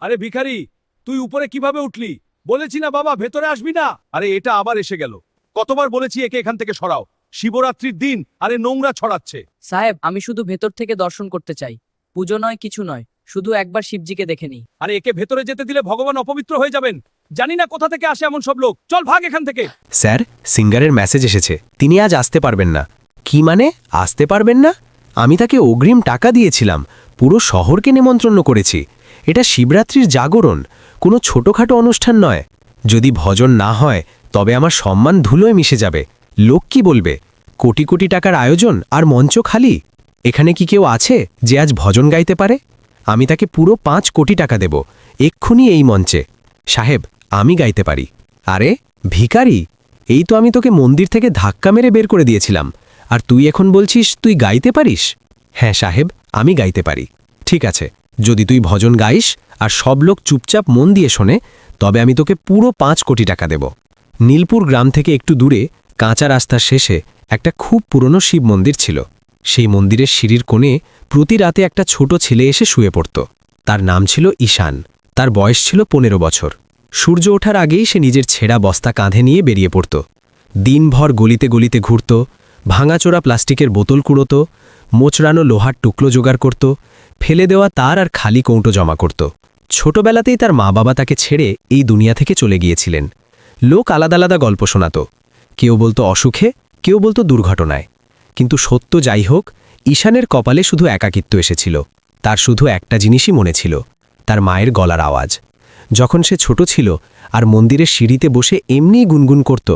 আরে ভিখারি, তুই উপরে কিভাবে উঠলি? বলেছি না বাবা ভেতরে আসবি না। আরে এটা আবার এসে গেল। কতবার বলেছি একে এখান থেকে সরাও। শিবরাত্রির দিন আরে নোংরা ছড়াচ্ছে। সাহেব, আমি শুধু ভেতর থেকে দর্শন করতে চাই। পুজো নয়, কিছু নয়, শুধু একবার শিবজিকে দেখে নিই। আরে একে ভেতরে যেতে দিলে ভগবান অপবিত্র হয়ে যাবেন। জানি না কোথা থেকে আসে এমন সব লোক। চল ভাগ এখান থেকে। স্যার, সিঙ্গারের মেসেজ এসেছে, তিনি আজ আসতে পারবেন না। কি মানে আসতে পারবেন না? আমি তাকে অগ্রিম টাকা দিয়েছিলাম, পুরো শহরকে নিমন্ত্রণ করেছি। এটা শিবরাত্রির জাগরণ, কোনো ছোটখাটো অনুষ্ঠান নয়। যদি ভজন না হয় তবে আমার সম্মান ধুলোয় মিশে যাবে। লোক কি বলবে? কোটি কোটি টাকার আয়োজন আর মঞ্চ খালি। এখানে কি কেউ আছে যে আজ ভজন গাইতে পারে? আমি তাকে পুরো 5 কোটি টাকা দেব, এক্ষুনি এই মঞ্চে। সাহেব, আমি গাইতে পারি। আরে ভিখারি, এই তো আমি তোকে মন্দির থেকে ধাক্কা মেরে বের করে দিয়েছিলাম, আর তুই এখন বলছিস তুই গাইতে পারিস? হ্যাঁ সাহেব, আমি গাইতে পারি। ঠিক আছে, যদি তুই ভজন গাইস আর সব লোক চুপচাপ মন দিয়ে শোনে, তবে আমি তোকে পুরো 5 কোটি টাকা দেব। নীলপুর গ্রাম থেকে একটু দূরে কাঁচা রাস্তার শেষে একটা খুব পুরনো শিব মন্দির ছিল। সেই মন্দিরের সিঁড়ির কোণে প্রতি রাতে একটা ছোট ছেলে এসে শুয়ে পড়ত। তার নাম ছিল ঈশান। তার বয়স ছিল 15 বছর। সূর্য ওঠার আগেই সে নিজের ছেঁড়া বস্তা কাঁধে নিয়ে বেরিয়ে পড়ত। দিনভর গলিতে গলিতে ঘুরত, ভাঙাচোরা প্লাস্টিকের বোতল কুড়োত, মোচড়ানো লোহার টুকরো জোগাড় করত, ফেলে দেওয়া তার আর খালি কৌটো জমা করত। ছোটবেলাতেই তার মা বাবা তাকে ছেড়ে এই দুনিয়া থেকে চলে গিয়েছিলেন। লোক আলাদা আলাদা গল্প শোনাত, কেউ বলতো অসুখে, কেউ বলতো দুর্ঘটনায়। কিন্তু সত্য যাই হোক, ঈশানের কপালে শুধু একাকিত্ব এসেছিল। তার শুধু একটা জিনিসই মনে ছিল, তার মায়ের গলার আওয়াজ। যখন সে ছোট ছিল আর মন্দিরের সিঁড়িতে বসে এমনিই গুনগুন করত,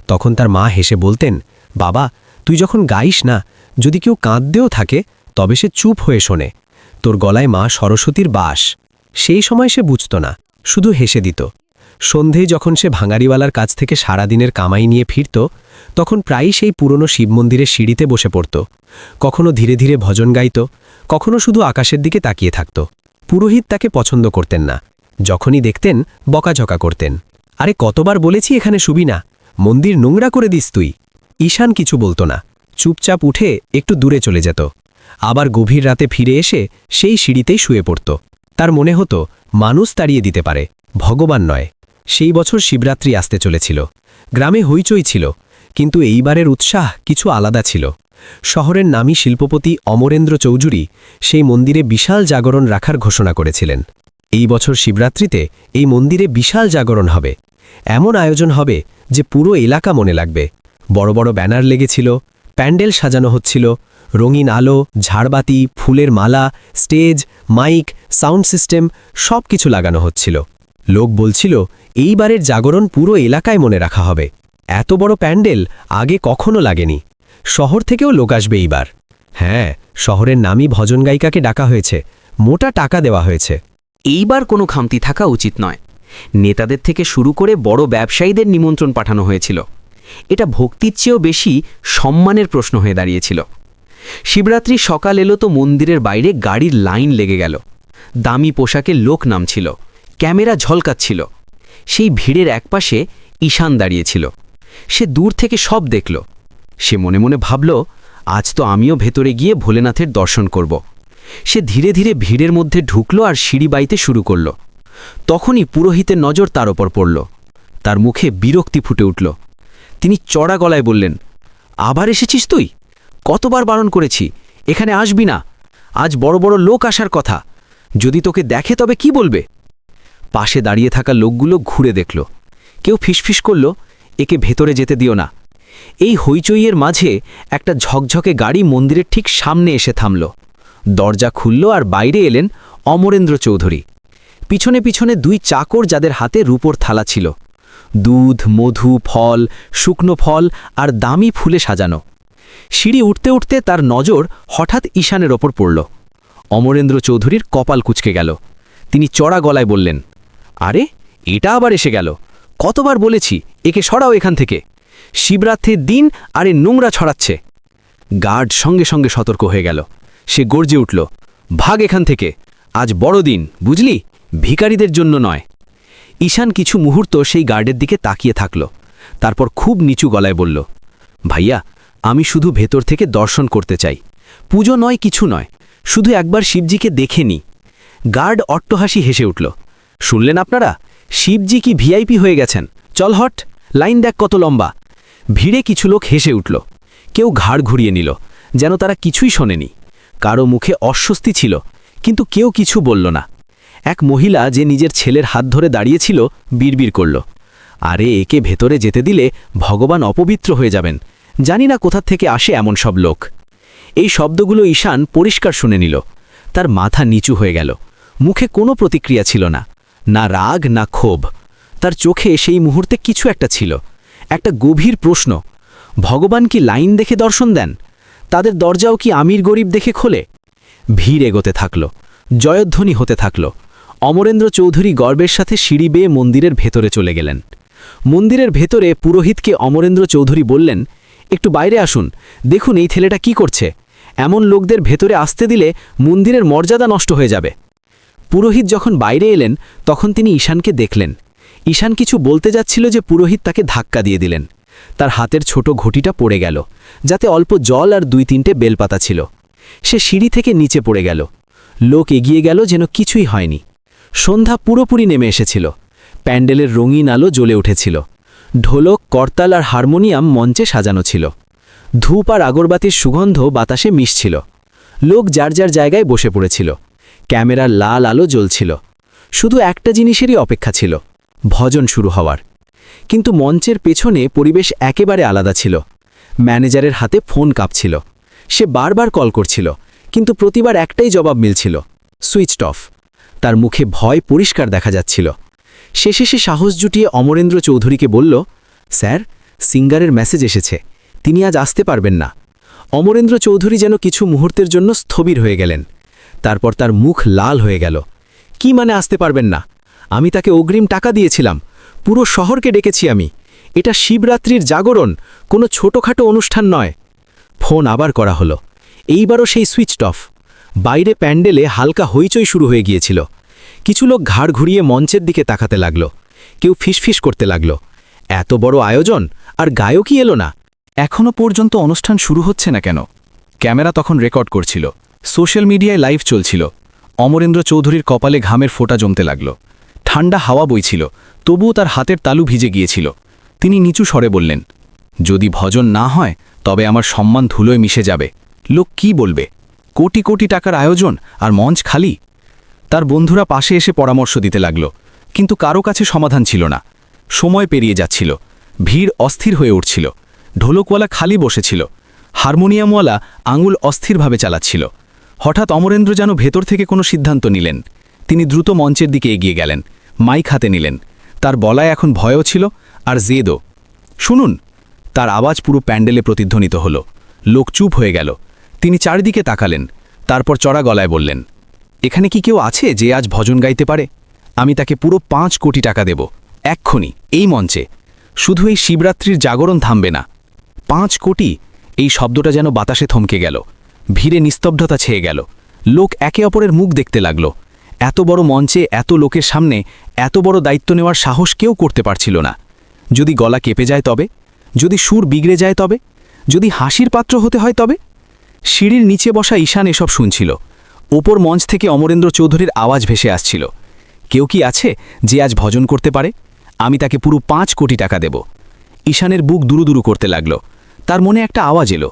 তখন তার মা হেসে বলতেন, বাবা তুই যখন গাইস না, যদি কেউ কাঁদতেও থাকে তবে সে চুপ হয়ে শোনে। তোর গলায় মা সরস্বতীর বাস। সেই সময় সে বুঝত না, শুধু হেসে দিত। সন্ধেয় যখন সে ভাঙারিওয়ালার কাছ থেকে সারাদিনের কামাই নিয়ে ফিরত, তখন প্রায়ই সেই পুরনো শিব মন্দিরের সিঁড়িতে বসে পড়ত। কখনো ধীরে ধীরে ভজন গাইত, কখনো শুধু আকাশের দিকে তাকিয়ে থাকত। পুরোহিত তাকে পছন্দ করতেন না, যখনই দেখতেন বকাঝকা করতেন। আরে কতবার বলেছি এখানে শুবি না, মন্দির নোংরা করে দিস তুই। ঈশান কিছু বলতো না, চুপচাপ উঠে একটু দূরে চলে যেত। আবার গভীর রাতে ফিরে এসে সেই সিঁড়িতেই শুয়ে পড়ত। তার মনে হতো মানুষ তাড়িয়ে দিতে পারে, ভগবান নয়। সেই বছর শিবরাত্রি আসতে চলেছিল। গ্রামে হইচই ছিল, কিন্তু এইবারের উৎসাহ কিছু আলাদা ছিল। শহরের নামী শিল্পপতি অমরেন্দ্র চৌধুরী সেই মন্দিরে বিশাল জাগরণ রাখার ঘোষণা করেছিলেন। এই বছর শিবরাত্রিতে এই মন্দিরে বিশাল জাগরণ হবে। এমন আয়োজন হবে যে পুরো এলাকা মনে লাগবে। বড় বড় ব্যানার লেগেছিল, প্যান্ডেল সাজানো হচ্ছিল, রঙিন আলো, ঝাড়বাতি, ফুলের মালা, স্টেজ, মাইক, সাউন্ড সিস্টেম সব কিছু লাগানো হচ্ছিল। লোক বলছিল এইবারের জাগরণ পুরো এলাকায় মনে রাখা হবে। এত বড় প্যান্ডেল আগে কখনো লাগেনি। শহর থেকেও লোক আসবে এইবার। হ্যাঁ, শহরের নামী ভজন গায়িকাকে ডাকা হয়েছে, মোটা টাকা দেওয়া হয়েছে। এইবার কোনো খামতি থাকা উচিত নয়। নেতাদের থেকে শুরু করে বড় ব্যবসায়ীদের নিমন্ত্রণ পাঠানো হয়েছিল। এটা ভক্তির চেয়েও বেশি সম্মানের প্রশ্ন হয়ে দাঁড়িয়েছিল। শিবরাত্রি সকাল এলো তো মন্দিরের বাইরে গাড়ির লাইন লেগে গেল। দামি পোশাকে লোক নামছিল, ক্যামেরা ঝলকাচ্ছিল। সেই ভিড়ের একপাশে ঈশান দাঁড়িয়েছিল। সে দূর থেকে সব দেখল। সে মনে মনে ভাবল, আজ তো আমিও ভেতরে গিয়ে ভোলেনাথের দর্শন করব। সে ধীরে ধীরে ভিড়ের মধ্যে ঢুকল আর সিঁড়ি বাইতে শুরু করল। তখনই পুরোহিতের নজর তার ওপর পড়ল। তার মুখে বিরক্তি ফুটে উঠল। তিনি চড়া গলায় বললেন, আবার এসেছিস তুই? কতবার বারণ করেছি, এখানে আসবি না। আজ বড় বড় লোক আসার কথা, যদি তোকে দেখে তবে কি বলবে? পাশে দাঁড়িয়ে থাকা লোকগুলো ঘুরে দেখল। কেউ ফিসফিস করল, একে ভেতরে যেতে দিও না। এই হইচইয়ের মাঝে একটা ঝকঝকে গাড়ি মন্দিরের ঠিক সামনে এসে থামল। দরজা খুলল আর বাইরে এলেন অমরেন্দ্র চৌধুরী। পিছনে পিছনে 2 চাকর, যাদের হাতে রূপোর থালা ছিল। দুধ, মধু, ফল, শুকনো ফল আর দামি ফুলে সাজানো। সিঁড়ি উঠতে উঠতে তার নজর হঠাৎ ঈশানের ওপর পড়ল। অমরেন্দ্র চৌধুরীর কপাল কুঁচকে গেল। তিনি চড়া গলায় বললেন, আরে এটা আবার এসে গেল। কতবার বলেছি একে সরাও এখান থেকে। শিবরাত্রির দিন আরে নোংরা ছড়াচ্ছে। গার্ড সঙ্গে সঙ্গে সতর্ক হয়ে গেল। সে গর্জে উঠল, ভাগ এখান থেকে, আজ বড় দিন, বুঝলি, ভিখারিদের জন্য নয়। ঈশান কিছু মুহূর্ত সেই গার্ডের দিকে তাকিয়ে থাকল। তারপর খুব নিচু গলায় বলল, ভাইয়া, আমি শুধু ভেতর থেকে দর্শন করতে চাই। পুজো নয়, কিছু নয়, শুধু একবার শিবজিকে দেখে নি। গার্ড অট্টহাসি হেসে উঠল। শুনলেন আপনারা? শিবজি কি ভিআইপি হয়ে গেছেন। চল হট, লাইন দেখ কত লম্বা। ভিড়ে কিছু লোক হেসে উঠল, কেউ ঘাড় ঘুরিয়ে নিল, যেন তারা কিছুই শোনেনি। কারো মুখে অস্বস্তি ছিল, কিন্তু কেউ কিছু বলল না। এক মহিলা যে নিজের ছেলের হাত ধরে দাঁড়িয়েছিল বিড়বিড় করল, আরে একে ভেতরে যেতে দিলে ভগবান অপবিত্র হয়ে যাবেন। জানি না কোথা থেকে আসে এমন সব লোক। এই শব্দগুলো ঈশান পরিষ্কার শুনে নিল। তার মাথা নিচু হয়ে গেল, মুখে কোনো প্রতিক্রিয়া ছিল না, না রাগ না ক্ষোভ। তার চোখে সেই মুহূর্তে কিছু একটা ছিল, একটা গভীর প্রশ্ন। ভগবান কি লাইন দেখে দর্শন দেন? তাদের দরজাও কি আমির গরিব দেখে খোলে? ভিড় এগোতে থাকল, জয়ধ্বনি হতে থাকল। অমরেন্দ্র চৌধুরী গর্বের সাথে সিঁড়ি বেয়ে মন্দিরের ভেতরে চলে গেলেন। মন্দিরের ভেতরে পুরোহিতকে অমরেন্দ্র চৌধুরী বললেন, একটু বাইরে আসুন, দেখুন এই ছেলেটা কি করছে। এমন লোকদের ভেতরে আসতে দিলে মন্দিরের মর্যাদা নষ্ট হয়ে যাবে। পুরোহিত যখন বাইরে এলেন তখন তিনি ঈশানকে দেখলেন। ঈশান কিছু বলতে যাচ্ছিল যে পুরোহিত তাকে ধাক্কা দিয়ে দিলেন। তার হাতের ছোট ঘটিটা পড়ে গেল, যাতে অল্প জল আর 2-3টে বেলপাতা ছিল। সে সিঁড়ি থেকে নিচে পড়ে গেল। লোক এগিয়ে গেল যেন কিছুই হয়নি। সন্ধ্যা পুরোপুরি নেমে এসেছিল। প্যান্ডেলের রঙিন আলো জ্বলে উঠেছিল। ঢোলক, করতাল আর হারমোনিয়াম মঞ্চে সাজানো ছিল। ধূপ আর আগরবাতির সুগন্ধ বাতাসে মিশছিল। লোক যার যার জায়গায় বসে পড়েছিল। ক্যামেরার লাল আলো জ্বলছিল। শুধু একটা জিনিসেরই অপেক্ষা ছিল, ভজন শুরু হওয়ার। কিন্তু মঞ্চের পেছনে পরিবেশ একেবারে আলাদা ছিল। ম্যানেজারের হাতে ফোন কাঁপছিল। সে বারবার কল করছিল, কিন্তু প্রতিবার একটাই জবাব মিলছিল, সুইচড অফ। তার মুখে ভয় পরিষ্কার দেখা যাচ্ছিল। শেষে সে সাহস জুটিয়ে অমরেন্দ্র চৌধুরীকে বলল, স্যার, সিঙ্গারের মেসেজ এসেছে, তিনি আজ আসতে পারবেন না। অমরেন্দ্র চৌধুরী যেন কিছু মুহূর্তের জন্য স্থবির হয়ে গেলেন। তারপর তার মুখ লাল হয়ে গেল। কি মানে আসতে পারবেন না? আমি তাকে অগ্রিম টাকা দিয়েছিলাম, পুরো শহরকে ডেকেছি আমি। এটা শিবরাত্রির জাগরণ, কোনো ছোটখাটো অনুষ্ঠান নয়। ফোন আবার করা হলো। এইবারও সেই সুইচড অফ। বাইরে প্যান্ডেলে হালকা হইচই শুরু হয়ে গিয়েছিল। কিছু লোক ঘাড় ঘুরিয়ে মঞ্চের দিকে তাকাতে লাগল। কেউ ফিসফিস করতে লাগল, এত বড় আয়োজন আর গায়কই এলো না। এখনও পর্যন্ত অনুষ্ঠান শুরু হচ্ছে না কেন? ক্যামেরা তখন রেকর্ড করছিল, সোশ্যাল মিডিয়ায় লাইভ চলছিল। অমরেন্দ্র চৌধুরীর কপালে ঘামের ফোঁটা জমতে লাগল। ঠান্ডা হাওয়া বইছিল, তবুও তার হাতের তালু ভিজে গিয়েছিল। তিনি নিচু স্বরে বললেন, যদি ভজন না হয় তবে আমার সম্মান ধুলোয় মিশে যাবে। লোক কি বলবে? কোটি কোটি টাকার আয়োজন আর মঞ্চ খালি। তার বন্ধুরা পাশে এসে পরামর্শ দিতে লাগল, কিন্তু কারো কাছে সমাধান ছিল না। সময় পেরিয়ে যাচ্ছিল, ভিড় অস্থির হয়ে উঠছিল। ঢোলকওয়ালা খালি বসেছিল, হারমোনিয়ামওয়ালা আঙুল অস্থিরভাবে চালাচ্ছিল। হঠাৎ অমরেন্দ্র যেন ভেতর থেকে কোনো সিদ্ধান্ত নিলেন। তিনি দ্রুত মঞ্চের দিকে এগিয়ে গেলেন, মাইক হাতে নিলেন। তার বলায় এখন ভয়ও ছিল আর জেদও। শুনুন! তার আওয়াজ পুরো প্যান্ডেলে প্রতিধ্বনিত হল। লোক চুপ হয়ে গেল। তিনি চারিদিকে তাকালেন, তারপর চড়া গলায় বললেন, এখানে কি কেউ আছে যে আজ ভজন গাইতে পারে? আমি তাকে পুরো 5 কোটি টাকা দেব, এক্ষুনি, এই মঞ্চে। শুধু এই শিবরাত্রির জাগরণ থামবে না। 5 কোটি! এই শব্দটা যেন বাতাসে থমকে গেল। ভিড়ে নিস্তব্ধতা ছেয়ে গেল। লোক একে অপরের মুখ দেখতে লাগল। এত বড় মঞ্চে এত লোকের সামনে এত বড় দায়িত্ব নেওয়ার সাহস কেউ করতে পারছিল না। যদি গলা কেঁপে যায় তবে? যদি সুর বিগড়ে যায় তবে? যদি হাসির পাত্র হতে হয় তবে? সিঁড়ির নিচে বসা ঈশান এসব শুনছিল। ওপর মঞ্চ থেকে অমরেন্দ্র চৌধুরীর আওয়াজ ভেসে আসছিল, কেউ কি আছে যে আজ ভজন করতে পারে? আমি তাকে পুরো 5 কোটি টাকা দেব। ঈশানের বুক দুরুদুরু করতে লাগল। তার মনে একটা আওয়াজ এলো,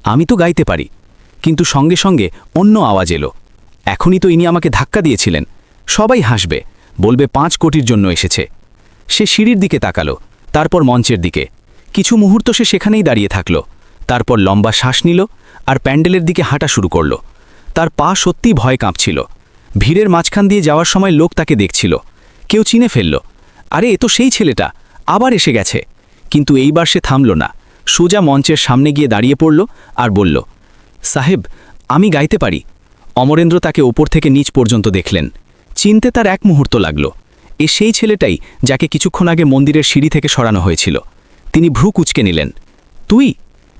আমি তো গাইতে পারি। কিন্তু সঙ্গে সঙ্গে অন্য আওয়াজ এলো, এখনই তো ইনি আমাকে ধাক্কা দিয়েছিলেন। সবাই হাসবে, বলবে 5 কোটির জন্য এসেছে। সে সিঁড়ির দিকে তাকালো, তারপর মঞ্চের দিকে। কিছু মুহূর্ত সে সেখানেই দাঁড়িয়ে থাকল। তারপর লম্বা শ্বাস নিল আর প্যান্ডেলের দিকে হাঁটা শুরু করল। তার পা সত্যিই ভয় কাঁপছিল। ভিড়ের মাঝখান দিয়ে যাওয়ার সময় লোক তাকে দেখছিল। কেউ চিনে ফেলল, আরে এ তো সেই ছেলেটা, আবার এসে গেছে। কিন্তু এইবার সে থামল না, সোজা মঞ্চের সামনে গিয়ে দাঁড়িয়ে পড়ল আর বলল, সাহেব, আমি গাইতে পারি। অমরেন্দ্র তাকে ওপর থেকে নিচ পর্যন্ত দেখলেন। চিনতে তার এক মুহূর্ত লাগল। এ সেই ছেলেটাই যাকে কিছুক্ষণ আগে মন্দিরের সিঁড়ি থেকে সরানো হয়েছিল। তিনি ভ্রু কুঁচকে নিলেন। তুই?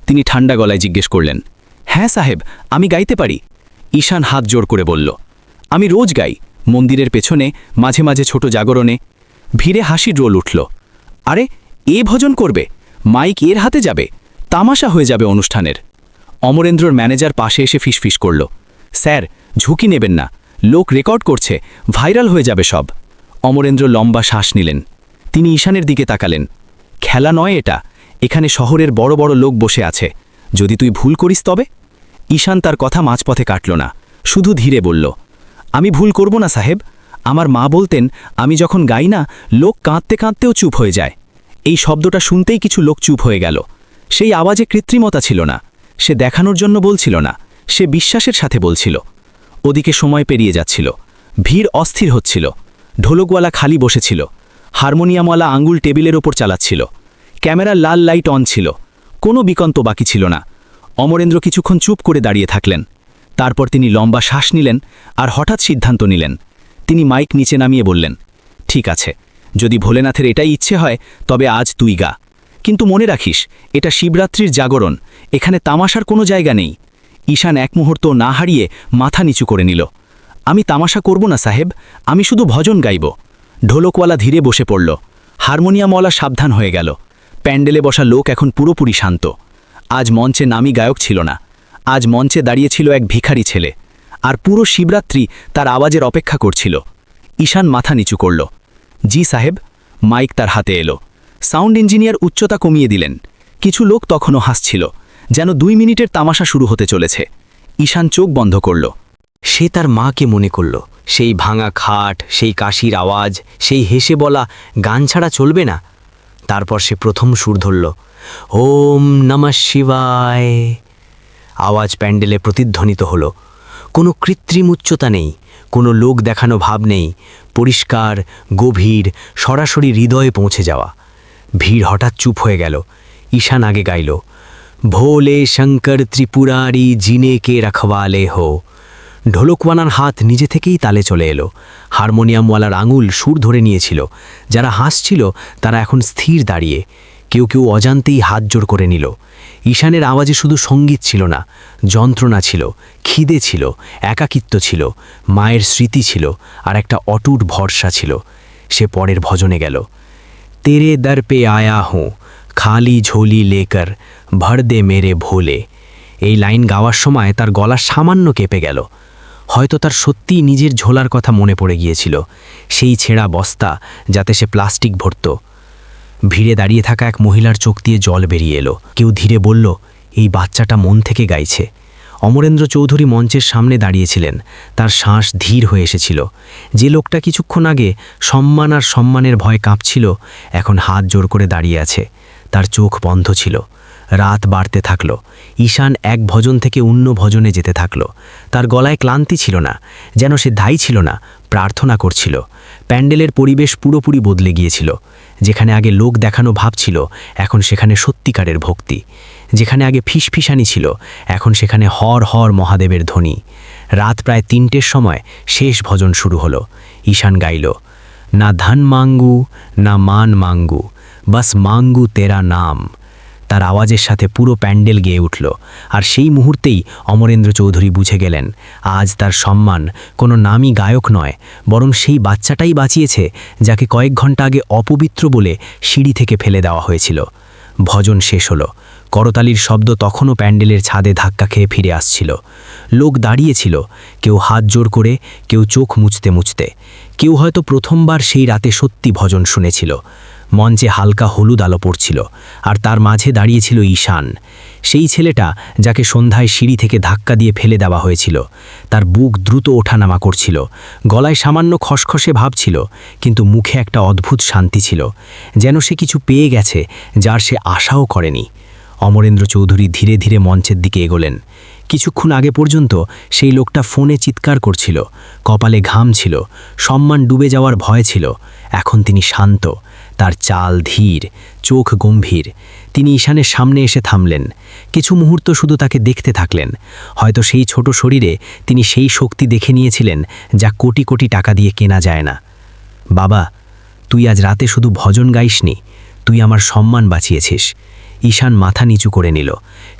তিনি ঠান্ডা গলায় জিজ্ঞেস করলেন। হ্যাঁ সাহেব, আমি গাইতে পারি। ঈশান হাত জোর করে বলল, আমি রোজ গাই, মন্দিরের পেছনে, মাঝে মাঝে ছোট জাগরণে। ভিড়ে হাসির রোল উঠল। আরে, এ ভজন করবে? মাইক এর হাতে যাবে, তামাশা হয়ে যাবে অনুষ্ঠানের। অমরেন্দ্রর ম্যানেজার পাশে এসে ফিসফিস করল, স্যার, ঝুঁকি নেবেন না, লোক রেকর্ড করছে, ভাইরাল হয়ে যাবে সব। অমরেন্দ্র লম্বা শ্বাস নিলেন। তিনি ঈশানের দিকে তাকালেন। খেলা নয় এটা, এখানে শহরের বড় বড় লোক বসে আছে, যদি তুই ভুল করিস তবে। ঈশান তার কথা মাঝপথে কাটল না, শুধু ধীরে বলল, আমি ভুল করব না সাহেব। আমার মা বলতেন আমি যখন গাই না, লোক কাঁদতে কাঁদতেও চুপ হয়ে যায়। এই শব্দটা শুনতেই কিছু লোক চুপ হয়ে গেল। সেই আওয়াজে কৃত্রিমতা ছিল না, সে দেখানোর জন্য বলছিল না, সে বিশ্বাসের সাথে বলছিল। ওদিকে সময় পেরিয়ে যাচ্ছিল, ভিড় অস্থির হচ্ছিল। ঢোলকওয়ালা খালি বসেছিল, হারমোনিয়ামওয়ালা আঙ্গুল টেবিলের ওপর চালাচ্ছিল, ক্যামেরার লাল লাইট অন ছিল, কোনো বিকন্ত বাকি ছিল না। অমরেন্দ্র কিছুক্ষণ চুপ করে দাঁড়িয়ে থাকলেন। তারপর তিনি লম্বা শ্বাস নিলেন আর হঠাৎ সিদ্ধান্ত নিলেন। তিনি মাইক নিচে নামিয়ে বললেন, ঠিক আছে, যদি ভোলেনাথের এটাই ইচ্ছে হয় তবে আজ তুই গা, কিন্তু মনে রাখিস এটা শিবরাত্রির জাগরণ, এখানে তামাশার কোনো জায়গা নেই। ঈশান এক মুহূর্ত না হারিয়ে মাথা নিচু করে নিল। আমি তামাশা করব না সাহেব, আমি শুধু ভজন গাইব। ঢোলকওয়ালা ধীরে বসে পড়ল, হারমোনিয়ামওয়ালা সাবধান হয়ে গেল। প্যান্ডেলে বসা লোক এখন পুরোপুরি শান্ত। আজ মঞ্চে নামী গায়ক ছিল না, আজ মঞ্চে দাঁড়িয়েছিল এক ভিখারি ছেলে, আর পুরো শিবরাত্রি তার আওয়াজের অপেক্ষা করছিল। ঈশান মাথা নিচু করল। জি সাহেব। মাইক তার হাতে এলো। সাউন্ড ইঞ্জিনিয়ার উচ্চতা কমিয়ে দিলেন। কিছু লোক তখনও হাসছিল, যেন 2 মিনিটের তামাশা শুরু হতে চলেছে। ঈশান চোখ বন্ধ করল। সে তার মাকে মনে করল, সেই ভাঙা খাট, সেই কাশির আওয়াজ, সেই হেসে বলা গান ছাড়া চলবে না। তারপর সে প্রথম সুর ধরল, ওম নমঃ শিবায়। আওয়াজ প্যান্ডেলে প্রতিধ্বনিত হলো। কোনো কৃত্রিম উচ্চতা নেই, কোনো লোক দেখানো ভাব নেই, পরিষ্কার, গভীর, সরাসরি হৃদয়ে পৌঁছে যাওয়া। ভিড় হঠাৎ চুপ হয়ে গেল। ঈশান আগে গাইল, ভোলে শঙ্কর ত্রিপুরারি জিনে কে রখওয়ালে হো। ঢোলকওয়ালার হাত নিজে থেকেই তালে চলে এলো। হারমোনিয়ামওয়ালার আঙুল সুর ধরে নিয়েছিল। যারা হাসছিল তারা এখন স্থির দাঁড়িয়ে, কেউ কেউ অজান্তেই হাত জোড় করে নিল। ঈশানের আওয়াজে শুধু সঙ্গীত ছিল না, যন্ত্রণা ছিল, খিদে ছিল, একাকিত্ব ছিল, মায়ের স্মৃতি ছিল, আর একটা অটুট ভরসা ছিল। সে পরের ভজনে গেল, তেরে দর পে আয়া হুঁ খালি ঝোলি লেকর ভর দে মেরে ভোলে। এই লাইন গাওয়ার সময় তার গলা সামান্য কেঁপে গেল। হয়তো তার সত্যিই নিজের ঝোলার কথা মনে পড়ে গিয়েছিল, সেই ছেঁড়া বস্তা যাতে সে প্লাস্টিক ভরত। ভিড়ে দাঁড়িয়ে থাকা এক মহিলার চোখ দিয়ে জল বেরিয়ে এলো। কেউ ধীরে বলল, এই বাচ্চাটা মন থেকে গাইছে। অমরেন্দ্র চৌধুরী মঞ্চের সামনে দাঁড়িয়েছিলেন, তার শ্বাস ধীর হয়ে এসেছিল। যে লোকটা কিছুক্ষণ আগে সম্মান আর সম্মানের ভয় কাঁপছিল, এখন হাত জোর করে দাঁড়িয়ে আছে। তার চোখ বন্ধ ছিল। রাত বাড়তে থাকল। ঈশান এক ভজন থেকে অন্য ভজনে যেতে থাকল। তার গলায় ক্লান্তি ছিল না, যেন সে দায়ী ছিল না, প্রার্থনা করছিল। প্যান্ডেলের পরিবেশ পুরোপুরি বদলে গিয়েছিল। যেখানে আগে লোক দেখানো ভাব ছিল, এখন সেখানে সত্যিকারের ভক্তি। যেখানে আগে ফিসফিসানি ছিল, এখন সেখানে হর হর মহাদেবের ধ্বনি। রাত প্রায় 3টের সময় শেষ ভজন শুরু হলো। ঈশান গাইল, না ধন মাঙ্গু না মান মাঙ্গু, বাস মাঙ্গু তেরা নাম। তার আওয়াজের সাথে পুরো প্যান্ডেল গেয়ে উঠল। আর সেই মুহূর্তেই অমরেন্দ্র চৌধুরী বুঝে গেলেন, আজ তার সম্মান কোনো নামী গায়ক নয়, বরং সেই বাচ্চাটাই বাঁচিয়েছে যাকে কয়েক ঘন্টা আগে অপবিত্র বলে সিঁড়ি থেকে ফেলে দেওয়া হয়েছিল। ভজন শেষ হলো। করতালির শব্দ তখনও প্যান্ডেলের ছাদে ধাক্কা খেয়ে ফিরে আসছিল। লোক দাঁড়িয়েছিল, কেউ হাত জোড় করে, কেউ চোখ মুছতে মুছতে। কেউ হয়তো প্রথমবার সেই রাতে সত্যি ভজন শুনেছিল। মঞ্চে হালকা হলুদ আলো পড়ছিল, আর তার মাঝে দাঁড়িয়েছিল ঈশান, সেই ছেলেটা যাকে সন্ধ্যায় সিঁড়ি থেকে ধাক্কা দিয়ে ফেলে দেওয়া হয়েছিল। তার বুক দ্রুত ওঠানামা করছিল, গলায় সামান্য খসখসে ভাব ছিল, কিন্তু মুখে একটা অদ্ভুত শান্তি ছিল, যেন সে কিছু পেয়ে গেছে যার সে আশাও করেনি। অমরেন্দ্র চৌধুরী ধীরে ধীরে মঞ্চের দিকে এগোলেন। কিছুক্ষণ আগে পর্যন্ত সেই লোকটা ফোনে চিৎকার করছিল, কপালে ঘাম ছিল, সম্মান ডুবে যাওয়ার ভয় ছিল। এখন তিনি শান্ত, তার চাল ধীর, চোখ গম্ভীর। তিনি ঈশানের সামনে এসে থামলেন। কিছু মুহূর্ত শুধু তাকে দেখতে থাকলেন। হয়তো সেই ছোট শরীরে তিনি সেই শক্তি দেখে নিয়েছিলেন যা কোটি কোটি টাকা দিয়ে কেনা যায় না। বাবা, তুই আজ রাতে শুধু ভজন গাইসনি, তুই আমার সম্মান বাঁচিয়েছিস। ঈশান মাথা নিচু করে নিল।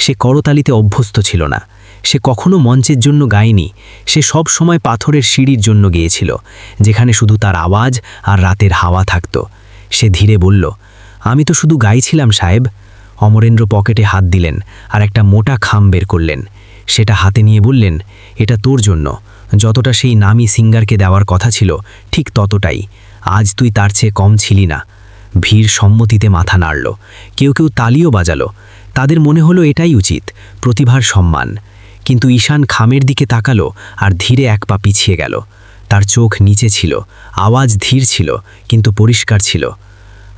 সে করতালিতে অভ্যস্ত ছিল না, সে কখনো মঞ্চের জন্য গায়নি। সে সব সময় পাথরের সিঁড়ির জন্য গেয়েছিল, যেখানে শুধু তার আওয়াজ আর রাতের হাওয়া থাকত। সে ধীরে বলল, আমি তো শুধু গাইছিলাম সাহেব। অমরেন্দ্র পকেটে হাত দিলেন আর একটা মোটা খাম বের করলেন। সেটা হাতে নিয়ে বললেন, এটা তোর জন্য। যতটা সেই নামী সিঙ্গারকে দেওয়ার কথা ছিল, ঠিক ততটাই। আজ তুই তার চেয়ে কম ছিলি না। ভিড় সম্মতিতে মাথা নাড়ল, কেউ কেউ তালিও বাজালো। তাদের মনে হলো এটাই উচিত, প্রতিভার সম্মান। কিন্তু ঈশান খামের দিকে তাকালো আর ধীরে এক পা পিছিয়ে গেল। তার চোখ নিচে ছিল, আওয়াজ ধীর ছিল কিন্তু পরিষ্কার ছিল।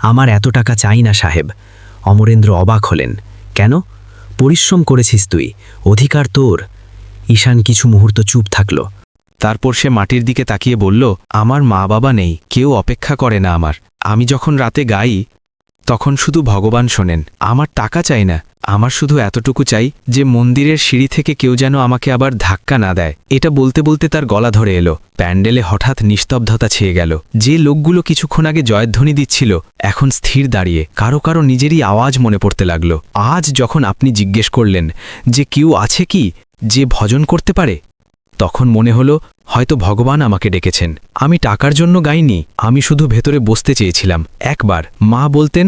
আমার এত টাকা চাই না সাহেব। অমরেন্দ্র অবাক হলেন। কেন? পরিশ্রম করেছিস তুই, অধিকার তোর। ঈশান কিছু মুহূর্ত চুপ থাকল। তারপর সে মাটির দিকে তাকিয়ে বলল, আমার মা বাবা নেই, কেউ অপেক্ষা করে না আমার। আমি যখন রাতে গাই তখন শুধু ভগবান শোনেন। আমার টাকা চাই না, আমার শুধু এতটুকু চাই যে মন্দিরের সিঁড়ি থেকে কেউ যেন আমাকে আবার ধাক্কা না দেয়। এটা বলতে বলতে তার গলা ধরে এলো। প্যান্ডেলে হঠাৎ নিস্তব্ধতা ছেয়ে গেল। যে লোকগুলো কিছুক্ষণ আগে জয়ধ্বনি দিচ্ছিল এখন স্থির দাঁড়িয়ে। কারো কারো নিজেরই আওয়াজ মনে পড়তে লাগল। আজ যখন আপনি জিজ্ঞেস করলেন যে কেউ আছে কি যে ভজন করতে পারে, তখন মনে হলো হয়তো ভগবান আমাকে ডেকেছেন। আমি টাকার জন্য গাইনি, আমি শুধু ভেতরে বসতে চেয়েছিলাম। একবার মা বলতেন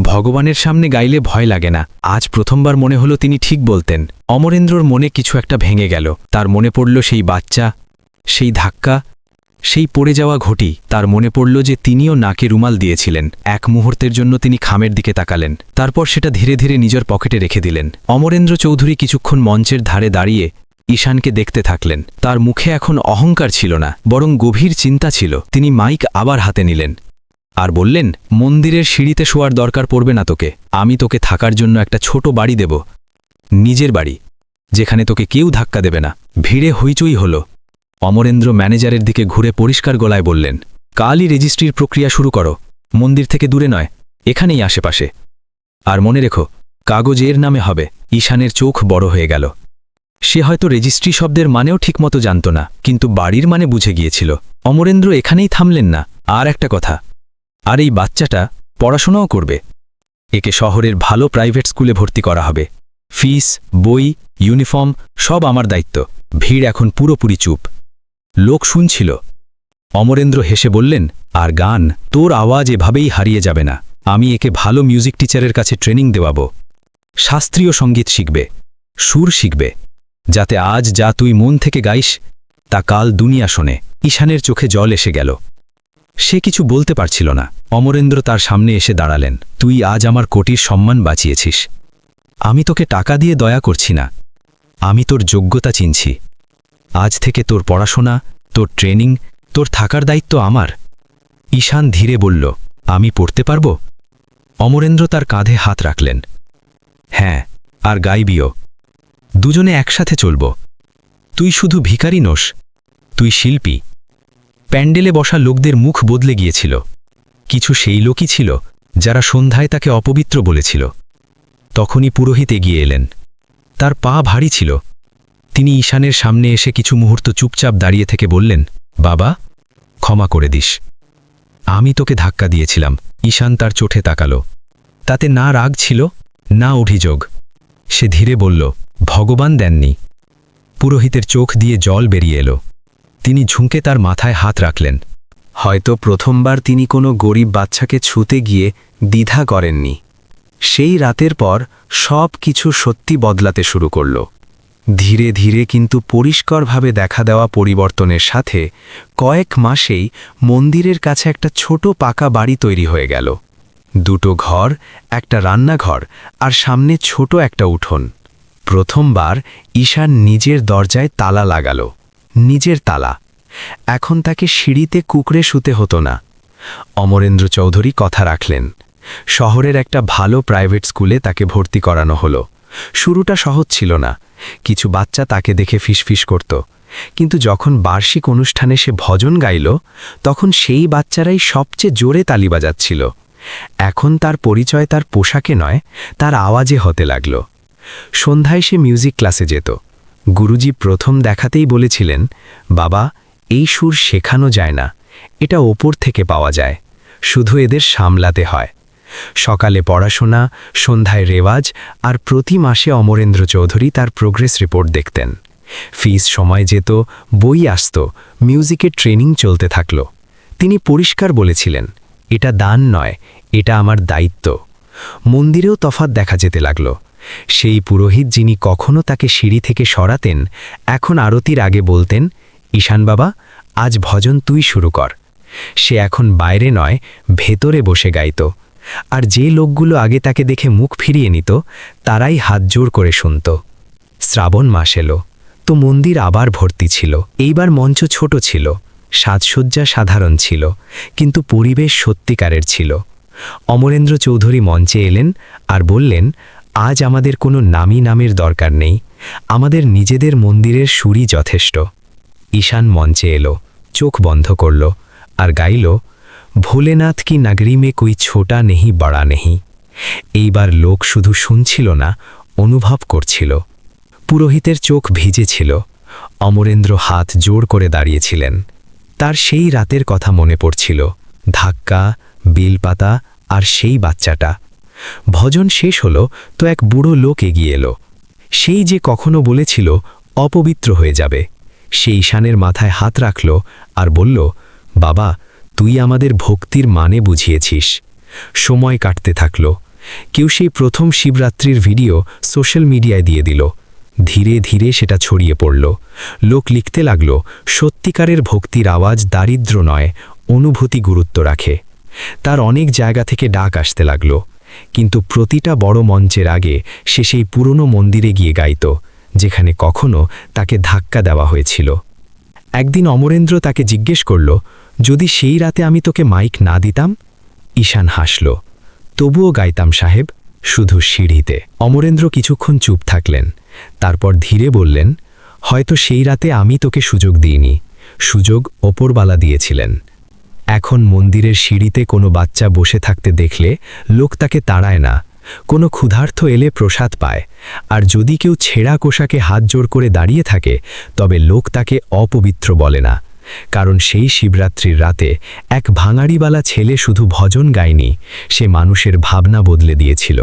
ভগবানের সামনে গাইলে ভয় লাগে না। আজ প্রথমবার মনে হলো তিনি ঠিক বলতেন। অমরেন্দ্রর মনে কিছু একটা ভেঙে গেল। তার মনে পড়ল সেই বাচ্চা, সেই ধাক্কা, সেই পড়ে যাওয়া ঘটি। তার মনে পড়ল যে তিনিও নাকে রুমাল দিয়েছিলেন। এক মুহূর্তের জন্য তিনি খামের দিকে তাকালেন, তারপর সেটা ধীরে ধীরে নিজের পকেটে রেখে দিলেন। অমরেন্দ্র চৌধুরী কিছুক্ষণ মঞ্চের ধারে দাঁড়িয়ে ঈশানকে দেখতে থাকলেন। তার মুখে এখন অহংকার ছিল না, বরং গভীর চিন্তা ছিল। তিনি মাইক আবার হাতে নিলেন আর বললেন, মন্দিরের সিঁড়িতে শোয়ার দরকার পড়বে না তোকে। আমি তোকে থাকার জন্য একটা ছোট বাড়ি দেব, নিজের বাড়ি, যেখানে তোকে কেউ ধাক্কা দেবে না। ভিড়ে হইচই হল। অমরেন্দ্র ম্যানেজারের দিকে ঘুরে পরিষ্কার গলায় বললেন, কালই রেজিস্ট্রির প্রক্রিয়া শুরু করো। মন্দির থেকে দূরে নয়, এখানেই আশেপাশে। আর মনে রেখো, কাগজ এর নামে হবে। ঈশানের চোখ বড় হয়ে গেল। সে হয়তো রেজিস্ট্রি শব্দের মানেও ঠিকমতো জানত না, কিন্তু বাড়ির মানে বুঝে গিয়েছিল। অমরেন্দ্র এখানেই থামলেন না। আর একটা কথা, আর এই বাচ্চাটা পড়াশোনাও করবে। একে শহরের ভালো প্রাইভেট স্কুলে ভর্তি করা হবে। ফিস, বই, ইউনিফর্ম সব আমার দায়িত্ব। ভিড় এখন পুরোপুরি চুপ। লোক শুনছিল। অমরেন্দ্র হেসে বললেন, আর গান, তোর আওয়াজ এভাবেই হারিয়ে যাবে না। আমি একে ভালো মিউজিক টিচারের কাছে ট্রেনিং দেওয়াবো। শাস্ত্রীয় সঙ্গীত শিখবে, সুর শিখবে, যাতে আজ যা তুই মন থেকে গাইস তা কাল দুনিয়া শোনে। ঈশানের চোখে জল এসে গেল। সে কিছু বলতে পারছিল না। অমরেন্দ্র তার সামনে এসে দাঁড়ালেন। তুই আজ আমার কোটির সম্মান বাঁচিয়েছিস। আমি তোকে টাকা দিয়ে দয়া করছি না, আমি তোর যোগ্যতা চিনছি। আজ থেকে তোর পড়াশোনা, তোর ট্রেনিং, তোর থাকার দায়িত্ব আমার। ঈশান ধীরে বলল, আমি পড়তে পারব? অমরেন্দ্র তার কাঁধে হাত রাখলেন। হ্যাঁ, আর গাইবিও। দুজনে একসাথে চলব। তুই শুধু ভিখারি নোস, তুই শিল্পী। প্যান্ডেলে বসা লোকদের মুখ বদলে গিয়েছিল। কিছু সেই লোকই ছিল যারা সন্ধ্যায় তাকে অপবিত্র বলেছিল। তখনই পুরোহিত এগিয়ে এলেন। তার পা ভারী ছিল। তিনি ঈশানের সামনে এসে কিছু মুহূর্ত চুপচাপ দাঁড়িয়ে থেকে বললেন, বাবা, ক্ষমা করে দিস। আমি তোকে ধাক্কা দিয়েছিলাম। ঈশান তার চোখে তাকালো। তাতে না রাগ ছিল, না অভিযোগ। সে ধীরে বলল, ভগবান দেননি। পুরোহিতের চোখ দিয়ে জল বেরিয়ে এলো। তিনি ঝুঁকে তার মাথায় হাত রাখলেন। হয়তো প্রথমবার তিনি কোনো গরিব বাচ্চাকে ছুঁতে গিয়ে দ্বিধা করেননি। সেই রাতের পর সব কিছু সত্যি বদলাতে শুরু করল। ধীরে ধীরে কিন্তু পরিষ্কারভাবে দেখা দেওয়া পরিবর্তনের সাথে কয়েক মাসেই মন্দিরের কাছে একটা ছোট পাকা বাড়ি তৈরি হয়ে গেল। দুটো ঘর, একটা রান্নাঘর আর সামনে ছোট একটা উঠোন। প্রথমবার ঈশান নিজের দরজায় তালা লাগালো। নিজের তালা। এখন তাকে সিঁড়িতে কুকড়ে শুতে হতো না। অমরেন্দ্র চৌধুরী কথা রাখলেন। শহরের একটা ভালো প্রাইভেট স্কুলে তাকে ভর্তি করানো হলো। শুরুটা সহজ ছিল না। কিছু বাচ্চা তাকে দেখে ফিসফিস করত, কিন্তু যখন বার্ষিক অনুষ্ঠানে সে ভজন গাইল, তখন সেই বাচ্চারাই সবচেয়ে জোরে তালি বাজাচ্ছিল। এখন তার পরিচয় তার পোশাকে নয়, তার আওয়াজে হতে লাগল। সন্ধ্যায় সে মিউজিক ক্লাসে যেত। গুরুজি প্রথম দেখাতেই বলেছিলেন, বাবা, এই সুর শেখানো যায় না, এটা ওপর থেকে পাওয়া যায়, শুধু এদের সামলাতে হয়। সকালে পড়াশোনা, সন্ধ্যায় রেওয়াজ, আর প্রতি মাসে অমরেন্দ্র চৌধুরী তার প্রোগ্রেস রিপোর্ট দেখতেন। ফিস সময় যেত, বই আসত, মিউজিকের ট্রেনিং চলতে থাকল। তিনি পরিষ্কার বলেছিলেন, এটা দান নয়, এটা আমার দায়িত্ব। মন্দিরেও তফাৎ দেখা যেতে লাগল। সেই পুরোহিত যিনি কখনো তাকে সিঁড়ি থেকে সরাতেন, এখন আরতির আগে বলতেন, ঈশান বাবা, আজ ভজন তুই শুরু কর। সে এখন বাইরে নয়, ভেতরে বসে গাইত। আর যে লোকগুলো আগে তাকে দেখে মুখ ফিরিয়ে নিত, তারাই হাত জোর করে শুনত। শ্রাবণ মাস এলো, তো মন্দির আবার ভর্তি ছিল। এইবার মঞ্চ ছোট ছিল, সাজসজ্জা সাধারণ ছিল, কিন্তু পরিবেশ সত্যিকারের ছিল। অমরেন্দ্র চৌধুরী মঞ্চে এলেন আর বললেন, আজ আমাদের কোনো নামী নামের দরকার নেই, আমাদের নিজেদের মন্দিরের সুরই যথেষ্ট। ঈশান মঞ্চে এলো, চোখ বন্ধ করল আর গাইল, ভোলেনাথ কি নগরী মে কোই ছোটা নেহি বড়া নেহি। এইবার লোক শুধু শুনছিল না, অনুভব করছিল। পুরোহিতের চোখ ভিজেছিল। অমরেন্দ্র হাত জোর করে দাঁড়িয়েছিলেন। তার সেই রাতের কথা মনে পড়ছিল, ধাক্কা, বেলপাতা আর সেই বাচ্চাটা। ভজন শেষ হলো তো এক বুড়ো লোক এগিয়ে এলো। সেই যে কখনো বলেছিল অপবিত্র হয়ে যাবে, সেই ঈশানের মাথায় হাত রাখল আর বলল, বাবা, তুই আমাদের ভক্তির মানে বুঝিয়েছিস। সময় কাটতে থাকল। কেউ সেই প্রথম শিবরাত্রির ভিডিও সোশ্যাল মিডিয়ায় দিয়ে দিল। ধীরে ধীরে সেটা ছড়িয়ে পড়ল। লোক লিখতে লাগল, সত্যিকারের ভক্তির আওয়াজ দারিদ্র নয়, অনুভূতি গুরুত্ব রাখে। তার অনেক জায়গা থেকে ডাক আসতে লাগল, কিন্তু প্রতিটা বড় মঞ্চের আগে সে সেই পুরনো মন্দিরে গিয়ে গাইত, যেখানে কখনো তাকে ধাক্কা দেওয়া হয়েছিল। একদিন অমরেন্দ্র তাকে জিজ্ঞেস করল, যদি সেই রাতে আমি তোকে মাইক না দিতাম? ঈশান হাসল, তবুও গাইতাম সাহেব, শুধু সিঁড়িতে। অমরেন্দ্র কিছুক্ষণ চুপ থাকলেন, তারপর ধীরে বললেন, হয়তো সেই রাতে আমি তোকে সুযোগ দিইনি, সুযোগ ওপরবালা দিয়েছিলেন। এখন মন্দিরের সিঁড়িতে কোনো বাচ্চা বসে থাকতে দেখলে লোক তাকে তাড়ায় না, কোনো ক্ষুধার্ত এলে প্রসাদ পায়। আর যদি কেউ ছেঁড়া কোষাকে হাত জোর করে দাঁড়িয়ে থাকে, তবে লোক তাকে অপবিত্র বলে না। কারণ সেই শিবরাত্রির রাতে এক ভাঙাড়িওয়ালা ছেলে শুধু ভজন গায়নি, সে মানুষের ভাবনা বদলে দিয়েছিল।